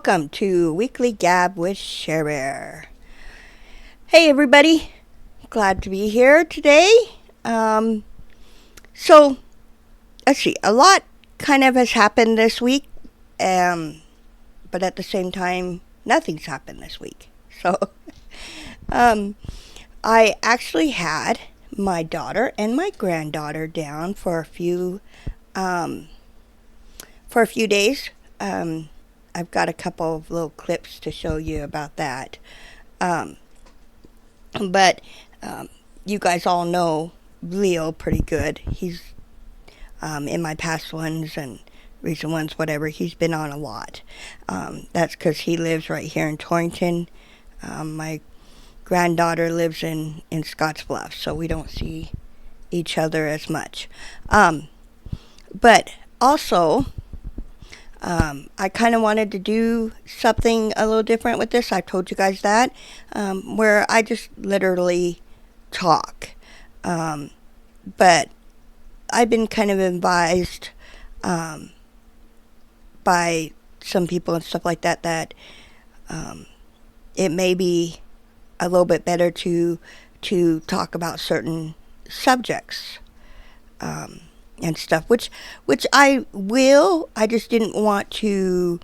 welcome to Weekly Gab with Cher. Hey, everybody. Glad to be here today. Um, so, let's see. A lot kind of has happened this week, but at the same time, nothing's happened this week. So, um, I actually had my daughter and my granddaughter down um, for a few days. I've got a couple of little clips to show you about that. Um, but you guys all know Leo pretty good. He's in my past ones and recent ones, whatever. He's been on a lot. That's because he lives right here in Torrington. My granddaughter lives in Scottsbluff, so we don't see each other as much. But also, I kind of wanted to do something a little different with this. I told you guys that, where I just literally talk. But I've been kind of advised by some people and stuff like that that it may be a little bit better to talk about certain subjects. And stuff, which I will. I just didn't want to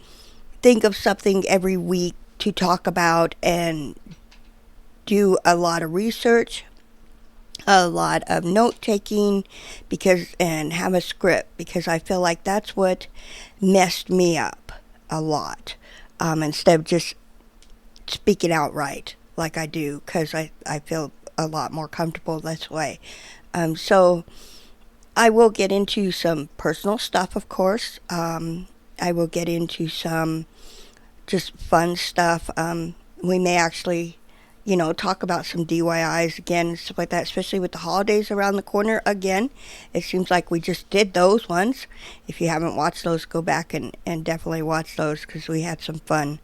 think of something every week to talk about and do a lot of research, a lot of note taking, and have a script, because I feel like that's what messed me up a lot. Instead of just speaking outright like I do, because I feel a lot more comfortable this way. So I will get into some personal stuff, of course. I will get into some just fun stuff. We may actually, talk about some DIYs again and stuff like that, especially with the holidays around the corner again. It seems like we just did those ones. If you haven't watched those, go back and definitely watch those, because we had some fun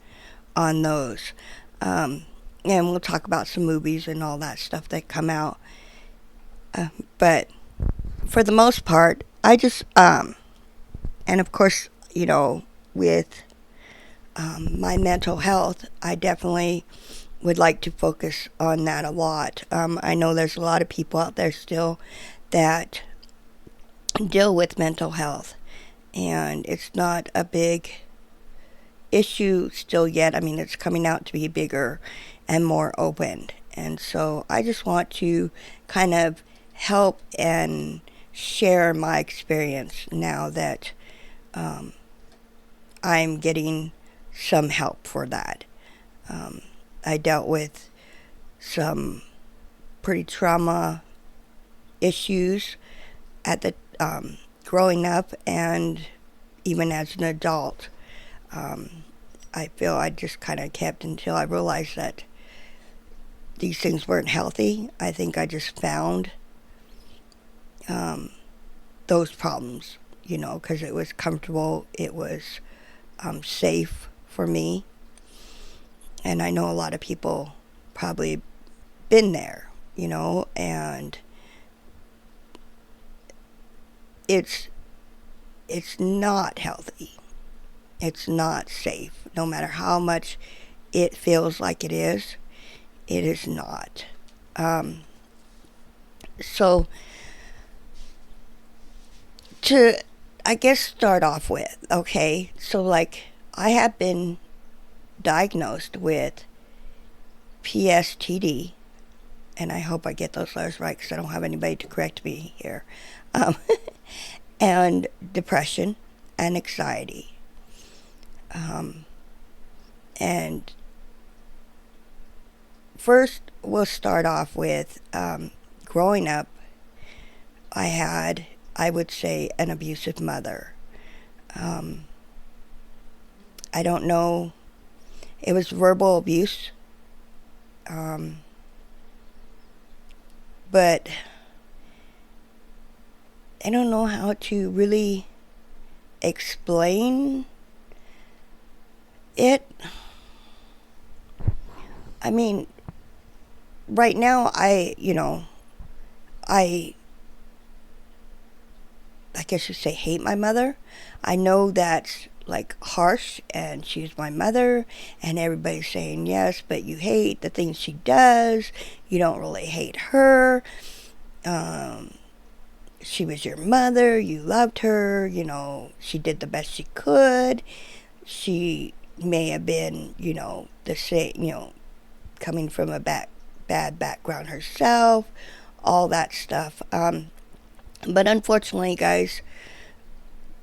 on those. And we'll talk about some movies and all that stuff that come out. But for the most part, I just, and of course, with my mental health, I definitely would like to focus on that a lot. I know there's a lot of people out there still that deal with mental health, and it's not a big issue still yet. I mean, it's coming out to be bigger and more open. And so I just want to kind of help and share my experience now that I'm getting some help for that. I dealt with some pretty trauma issues at the growing up, and even as an adult. I feel I just kind of kept until I realized that these things weren't healthy. I think I just found those problems, because it was comfortable, it was safe for me. And I know a lot of people probably been there, and it's not healthy. It's not safe. No matter how much it feels like it is not. So to, I guess, start off with, okay, so like I have been diagnosed with PSTD, and I hope I get those letters right because I don't have anybody to correct me here, and depression and anxiety. And first we'll start off with growing up, I would say, an abusive mother. I don't know, it was verbal abuse, but I don't know how to really explain it. I mean, right now I I guess you say, hate my mother. I know that's like harsh, and she's my mother, and everybody's saying yes, but you hate the things she does. You don't really hate her. Um, she was your mother. You loved her. She did the best she could. She may have been, the same, coming from a bad background herself, all that stuff. But unfortunately, guys,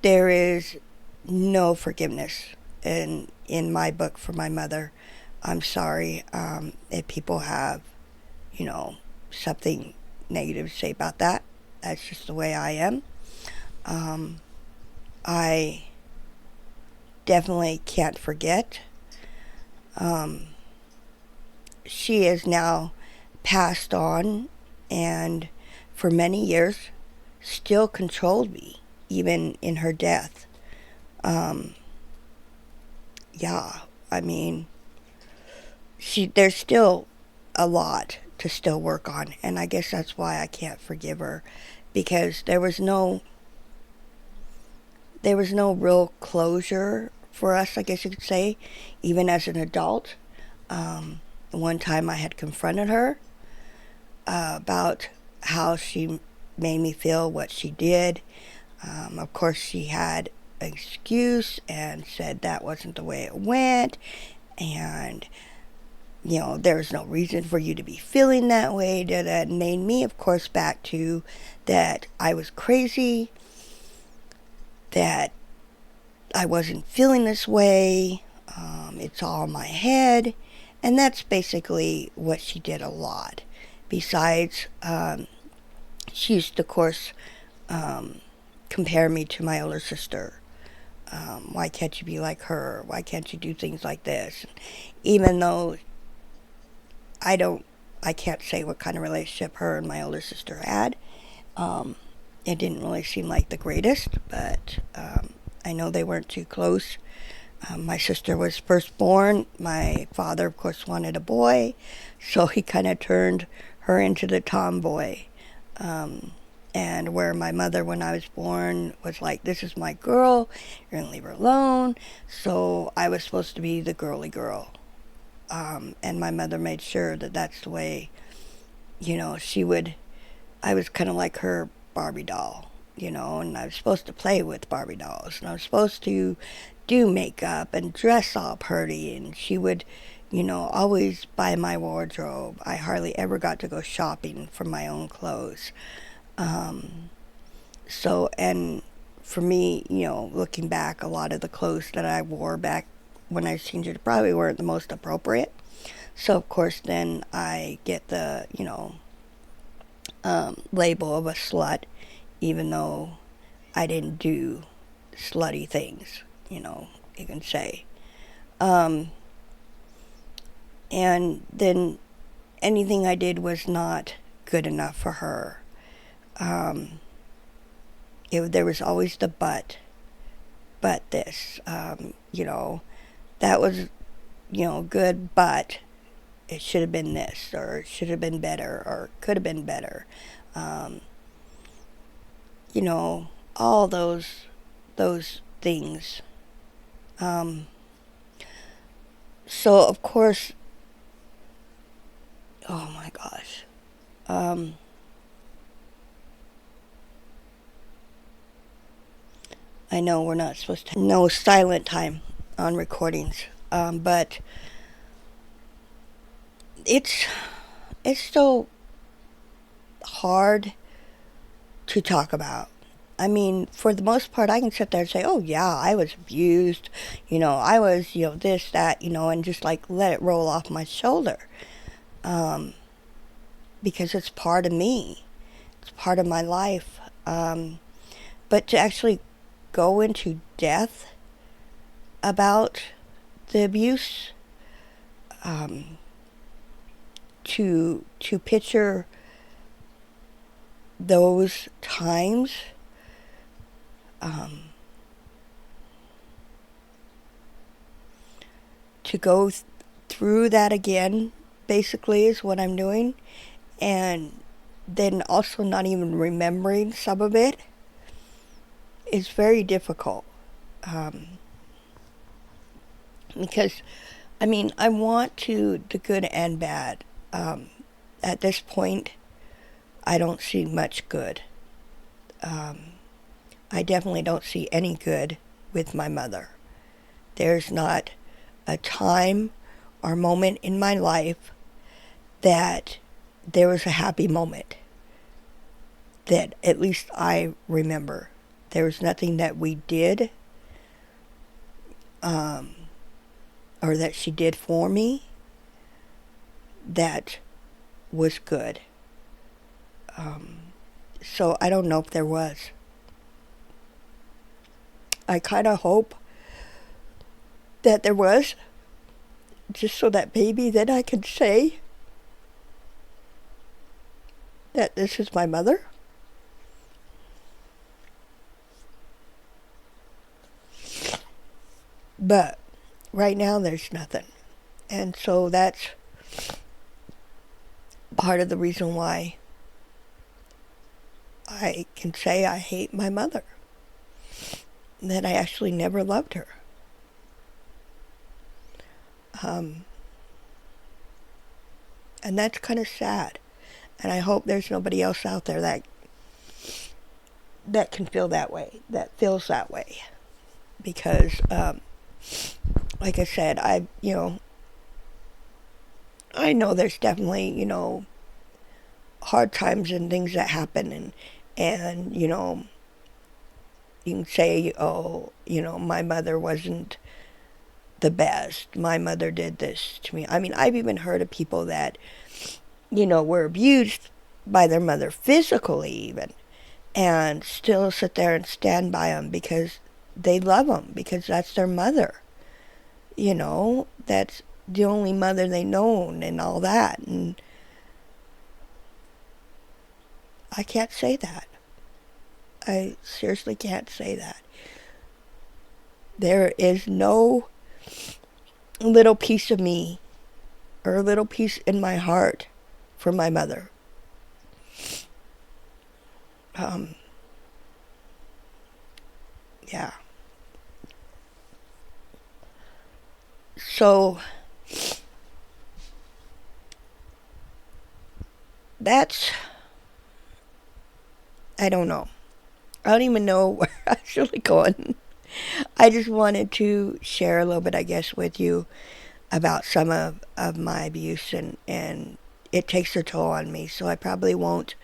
there is no forgiveness in my book for my mother. I'm sorry if people have, something negative to say about that. That's just the way I am. I definitely can't forget. She is now passed on, and for many years still controlled me, even in her death. Yeah, I mean, there's still a lot to still work on, and I guess that's why I can't forgive her, because there was no real closure for us, I guess you could say, even as an adult. One time I had confronted her about how she made me feel, what she did. Of course, she had an excuse and said that wasn't the way it went, and there was no reason for you to be feeling that way. That made me, of course, back to that I was crazy, that I wasn't feeling this way. It's all in my head. And that's basically what she did a lot. Besides, she used to, of course, compare me to my older sister. Why can't you be like her? Why can't you do things like this? Even though I can't say what kind of relationship her and my older sister had. It didn't really seem like the greatest, but I know they weren't too close. My sister was firstborn. My father, of course, wanted a boy, so he kind of turned her into the tomboy. And where my mother, when I was born, was like, this is my girl, you're going to leave her alone. So I was supposed to be the girly girl. And my mother made sure that that's the way, I was kind of like her Barbie doll, and I was supposed to play with Barbie dolls, and I was supposed to do makeup and dress all pretty, and she would, always buy my wardrobe. I hardly ever got to go shopping for my own clothes. And for me, looking back, a lot of the clothes that I wore back when I was a teenager probably weren't the most appropriate. So, of course, then I get the, label of a slut, even though I didn't do slutty things, you can say. And then anything I did was not good enough for her. There was always the but this, that was, good, but it should have been this, or it should have been better, or could have been better. All those things. So, of course, oh my gosh. I know we're not supposed to have no silent time on recordings, but it's so hard to talk about. I mean, for the most part, I can sit there and say, oh, yeah, I was abused, I was, this, that, and just like let it roll off my shoulder. Because it's part of me. It's part of my life. But to actually go into depth about the abuse, to picture those times, to go through that again, basically, is what I'm doing, and then also not even remembering some of it. is very difficult. Because, I mean, I want to, the good and bad. At this point, I don't see much good. I definitely don't see any good with my mother. There's not a time or moment in my life that there was a happy moment that at least I remember. There was nothing that we did or that she did for me that was good. So I don't know if there was. I kind of hope that there was, just so that maybe then I can say that this is my mother. But right now there's nothing. And so that's part of the reason why I can say I hate my mother. That I actually never loved her. And that's kind of sad. And I hope there's nobody else out there that can feel that way, that feels that way. Because, like I said, I know there's definitely, hard times and things that happen, and you can say, oh, my mother wasn't the best. My mother did this to me. I mean, I've even heard of people that, were abused by their mother physically even, and still sit there and stand by them because they love them, because that's their mother. That's the only mother they known and all that. And I can't say that. I seriously can't say that. There is no little piece of me or a little piece in my heart for my mother. Yeah. So that's, I don't know. I don't even know where I'm actually going. I just wanted to share a little bit, I guess, with you about some of my abuse, and it takes a toll on me, so I probably won't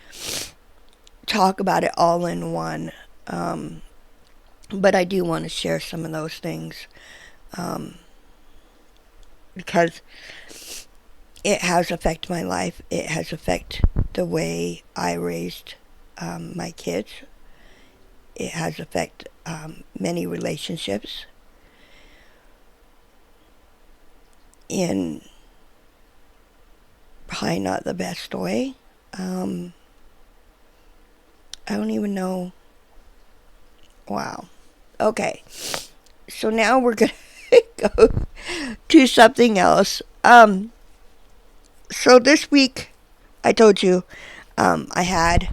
talk about it all in one. But I do want to share some of those things because it has affected my life. It has affected the way I raised my kids. It has affected many relationships in probably not the best way. I don't even know. Wow. Okay. So now we're going to go to something else. So this week, I told you, I had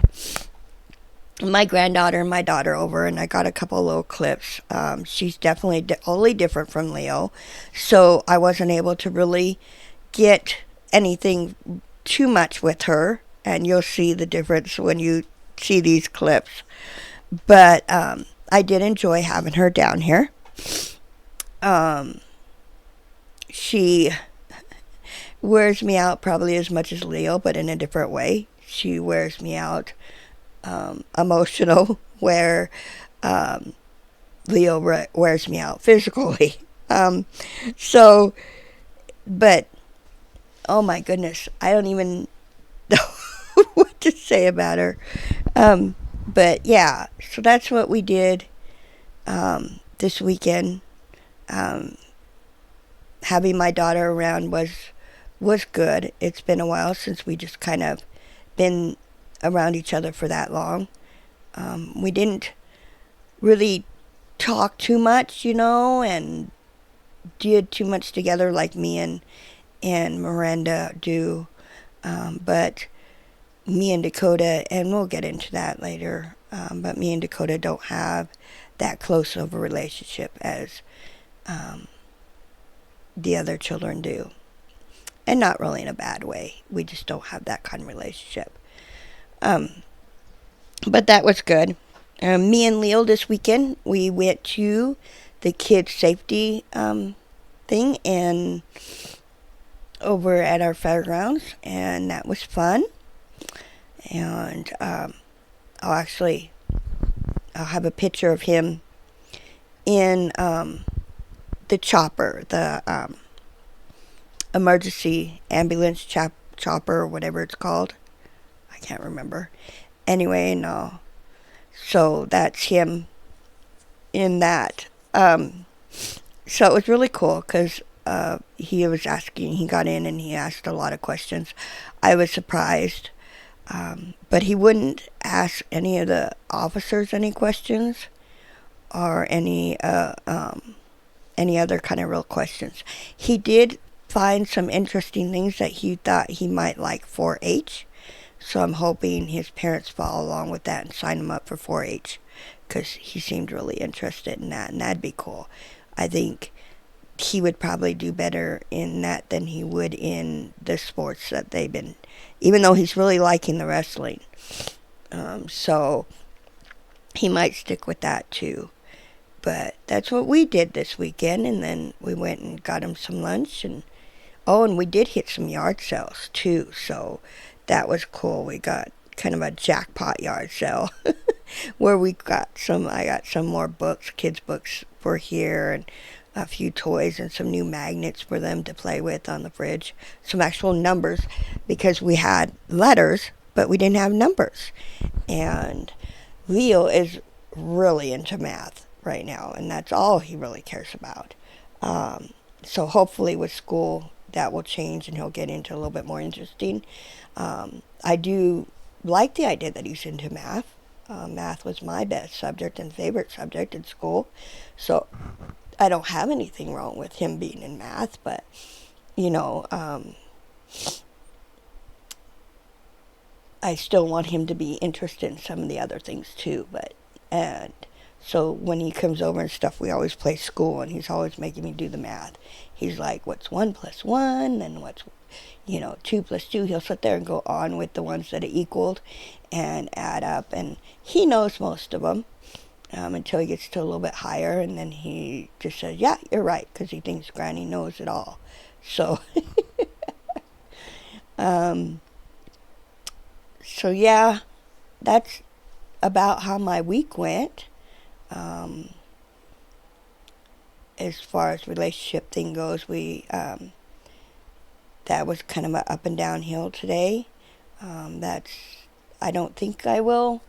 my granddaughter and my daughter over, and I got a couple little clips. She's definitely totally different from Leo, so I wasn't able to really get anything too much with her, and you'll see the difference when you see these clips. But I did enjoy having her down here. She wears me out probably as much as Leo, but in a different way. She wears me out emotional, where Leo wears me out physically. So, but, oh my goodness, I don't even know what to say about her. But yeah, so that's what we did this weekend. Having my daughter around was good. It's been a while since we just kind of been around each other for that long. We didn't really talk too much, and did too much together like me and Miranda do. But me and Dakota, and we'll get into that later, but me and Dakota don't have that close of a relationship as the other children do. And not really in a bad way. We just don't have that kind of relationship. But that was good. Me and Leo this weekend, we went to the kids' safety thing and over at our fairgrounds, and that was fun. And I'll have a picture of him in the chopper, the emergency ambulance chopper or whatever it's called. I can't remember. Anyway, no. So that's him in that. So it was really cool because he got in and he asked a lot of questions. I was surprised. But he wouldn't ask any of the officers any questions or any other kind of real questions. He did find some interesting things that he thought he might like 4-H. So I'm hoping his parents follow along with that and sign him up for 4-H because he seemed really interested in that, and that'd be cool. I think he would probably do better in that than he would in the sports that they've been, even though he's really liking the wrestling. So he might stick with that too. But that's what we did this weekend, and then we went and got him some lunch, and we did hit some yard sales too, so that was cool. We got kind of a jackpot yard sale where I got some more books, kids books for here, and a few toys and some new magnets for them to play with on the fridge. Some actual numbers, because we had letters, but we didn't have numbers. And Leo is really into math right now, and that's all he really cares about. So hopefully with school that will change and he'll get into a little bit more interesting. I do like the idea that he's into math. Math was my best subject and favorite subject in school, so I don't have anything wrong with him being in math, but I still want him to be interested in some of the other things too. And so when he comes over and stuff, we always play school, and he's always making me do the math. He's like, what's 1 + 1, and what's 2 + 2. He'll sit there and go on with the ones that are equaled and add up, and he knows most of them until he gets to a little bit higher, and then he just says, yeah, you're right, because he thinks Granny knows it all. So so yeah, that's about how my week went. As far as relationship thing goes, that was kind of an up and down hill today. I don't think I will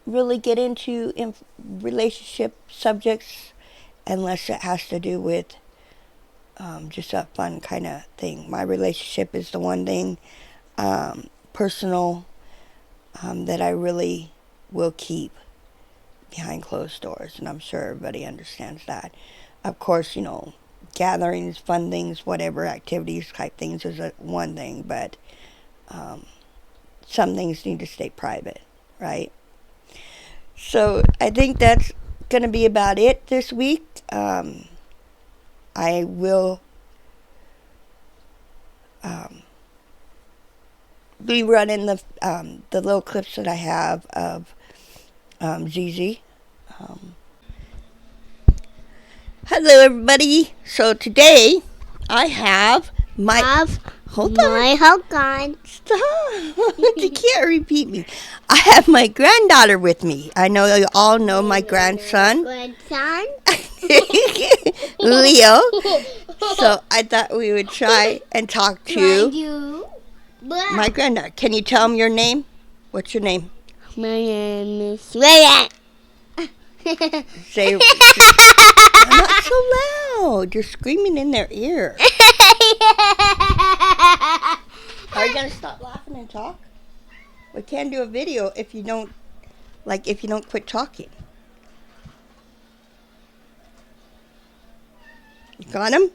really get into relationship subjects unless it has to do with just a fun kind of thing. My relationship is the one thing personal that I really will keep behind closed doors, and I'm sure everybody understands that. Of course, gatherings, fun things, whatever, activities type things is one thing, but some things need to stay private, right? So I think that's going to be about it this week. I will be running the little clips that I have of ZZ. Hello, everybody. So today I have hold on. Stop. You can't repeat me. I have my granddaughter with me. I know you all know my grandson. Leo. So I thought we would try and talk to my granddaughter. Can you tell him your name? What's your name? My name is Raya. Say, not so loud. You're screaming in their ear. Are you gonna stop laughing and talk? We can't do a video if you don't quit talking. You got him?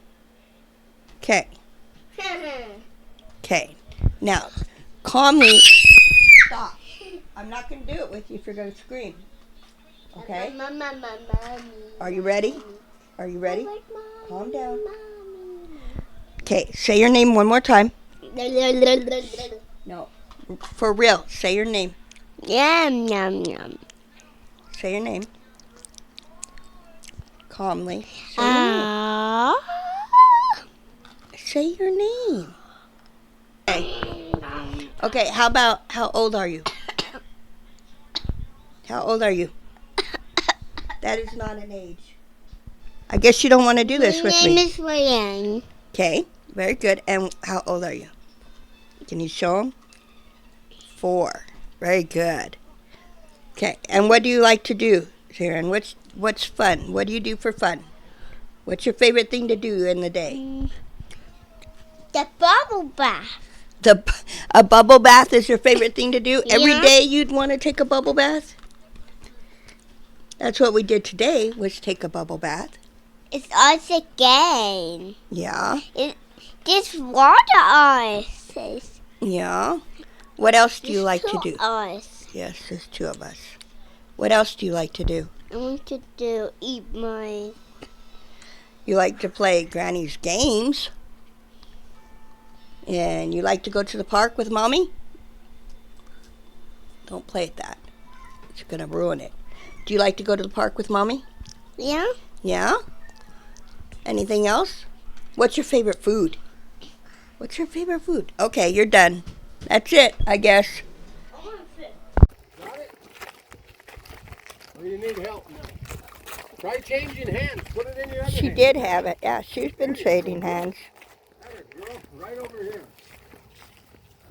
Okay. Okay. Now, calmly. Stop. I'm not gonna do it with you if you're gonna scream. Okay? Mommy. Are you ready? Are you ready? Calm down. Okay, say your name one more time. No, for real. Say your name. Yum, yum, yum. Say your name. Calmly. Say your name. Say your name. Okay, how old are you? How old are you? That is not an age. I guess you don't want to do this with My name me. is Ryan. Okay, very good. And how old are you? Can you show them? 4. Very good. Okay, and what do you like to do, Sharon? What's fun? What do you do for fun? What's your favorite thing to do in the day? The bubble bath. A bubble bath is your favorite thing to do? Yeah. Every day you'd want to take a bubble bath? That's what we did today, was take a bubble bath. It's ice again. Yeah. This water ice. Yeah. What else do you There's like to 2 do? ice. Yes, there's 2 of us. What else do you like to do? I want to eat my... You like to play Granny's games. And you like to go to the park with Mommy? Don't play at that. It's going to ruin it. Do you like to go to the park with Mommy? Yeah? Yeah? Anything else? What's your favorite food? What's your favorite food? Okay, you're done. That's it, I guess. I want to sit. Got it? Or you need help now? Try changing hands. Put it in your other She hand. did have it. Yeah, she's been trading hands. There, girl. Right over here.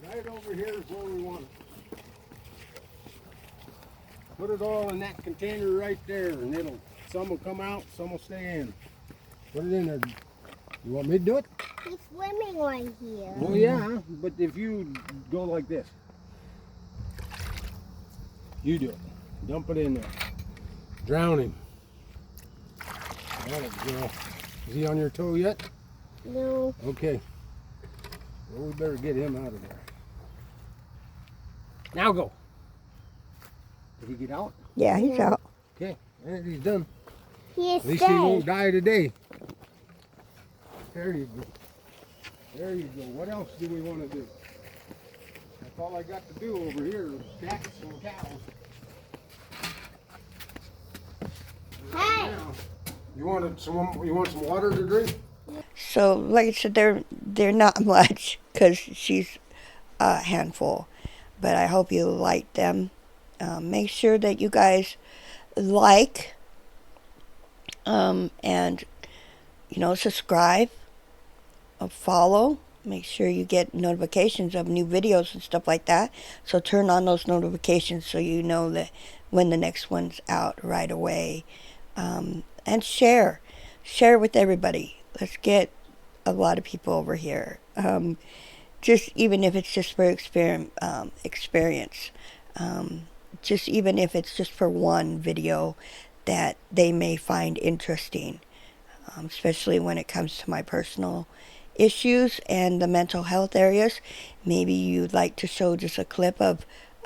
Right over here is where we want it. Put it all in that container right there, and some will come out, some will stay in. Put it in there. You want me to do it? He's swimming right here. Oh yeah, but if you go like this, you do it. Dump it in there. Drown him. Got it, girl. Is he on your toe yet? No. Okay. Well, we better get him out of there. Now go. Did he get out? Yeah, he's out. Okay, and he's done. He is At least he won't dead. die today. There you go. There you go. What else do we want to do? That's all I got to do over here is stack some cows. Hey. Now, you want some water to drink? So, like I said, they're not much because she's a handful. But I hope you like them. Make sure that you guys like and, subscribe, follow. Make sure you get notifications of new videos and stuff like that. So turn on those notifications so you know that when the next one's out right away. And share with everybody. Let's get a lot of people over here. Just even if it's just for experience. Just even if it's just for one video that they may find interesting. Especially when it comes to my personal issues and the mental health areas. Maybe you'd like to show just a clip of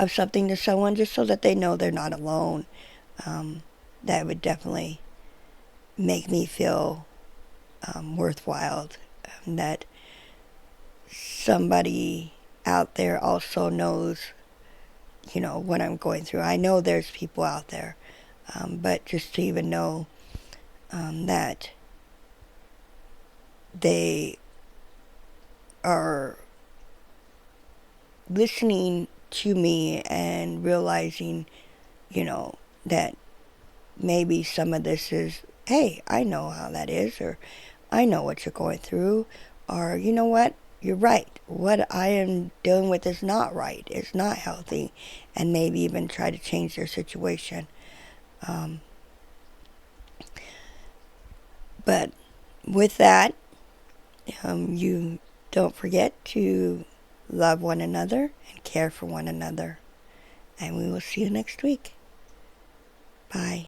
something to someone just so that they know they're not alone. That would definitely make me feel worthwhile. That somebody out there also knows, what I'm going through. I know there's people out there, but just to even know that they are listening to me and realizing, that maybe some of this is, hey, I know how that is, or I know what you're going through, or you know what, you're right. What I am dealing with is not right. It's not healthy, and maybe even try to change their situation. But with that, you don't forget to love one another and care for one another. And we will see you next week. Bye.